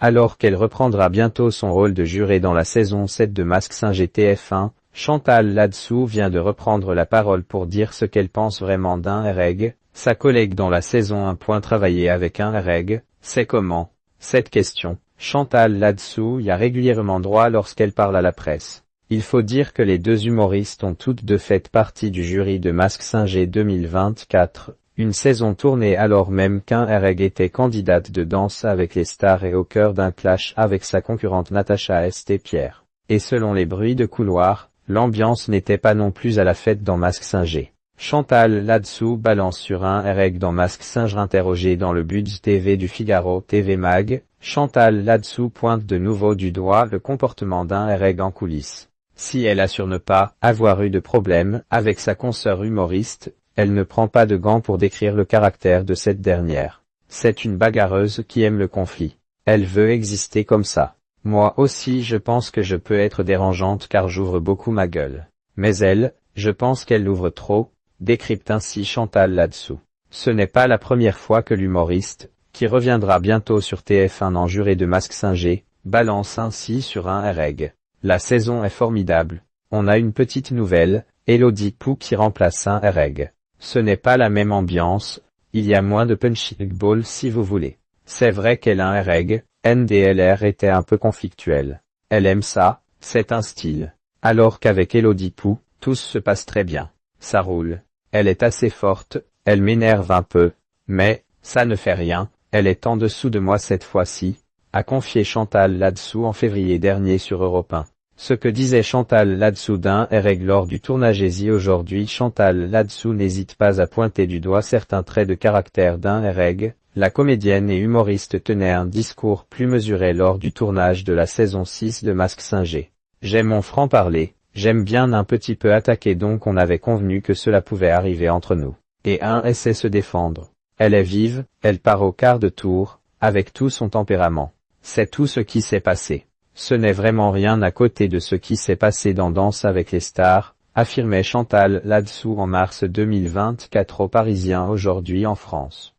Alors qu'elle reprendra bientôt son rôle de jurée dans la saison 7 de Mask Singer TF1, Chantal Ladsou vient de reprendre la parole pour dire ce qu'elle pense vraiment d'un reg, sa collègue dans la saison 1. Travailler avec un reg, c'est comment? Cette question, Chantal Ladsou y a régulièrement droit lorsqu'elle parle à la presse. Il faut dire que les deux humoristes ont toutes deux fait partie du jury de Mask Singer 2024, une saison tournée alors même qu'un reg était candidate de Danse avec les stars et au cœur d'un clash avec sa concurrente Natacha St-Pierre. Et selon les bruits de couloir, l'ambiance n'était pas non plus à la fête dans Mask Singer. Chantal Ladsou balance sur un reg dans Mask Singer interrogé dans le Buzz TV du Figaro TV Mag, Chantal Ladsou pointe de nouveau du doigt le comportement d'un reg en coulisses. Si elle assure ne pas avoir eu de problème avec sa consoeur humoriste, elle ne prend pas de gants pour décrire le caractère de cette dernière. C'est une bagarreuse qui aime le conflit. Elle veut exister comme ça. Moi aussi je pense que je peux être dérangeante car j'ouvre beaucoup ma gueule. Mais elle, je pense qu'elle l'ouvre trop, décrypte ainsi Chantal Ladsou. Ce n'est pas la première fois que l'humoriste, qui reviendra bientôt sur TF1 en juré de Mask Singer, balance ainsi sur un reg. La saison est formidable. On a une petite nouvelle, Elodie Pou qui remplace un reg. Ce n'est pas la même ambiance, il y a moins de punchball si vous voulez. C'est vrai qu'elle a un reg, NDLR était un peu conflictuel. Elle aime ça, c'est un style. Alors qu'avec Elodie Pou, tout se passe très bien. Ça roule. Elle est assez forte, elle m'énerve un peu, mais, ça ne fait rien, elle est en dessous de moi cette fois-ci, a confié Chantal Ladsou en février dernier sur Europe 1. Ce que disait Chantal Ladsou d'un reg lors du tournage Easy aujourd'hui. Chantal Ladsou n'hésite pas à pointer du doigt certains traits de caractère d'un reg. La comédienne et humoriste tenait un discours plus mesuré lors du tournage de la saison 6 de Mask Singer. J'aime mon franc-parler, j'aime bien un petit peu attaquer donc on avait convenu que cela pouvait arriver entre nous. Et un essaie se défendre. Elle est vive, elle part au quart de tour, avec tout son tempérament. C'est tout ce qui s'est passé. Ce n'est vraiment rien à côté de ce qui s'est passé dans Danse avec les stars, affirmait Chantal Ladsou en mars 2024 aux Parisiens aujourd'hui en France.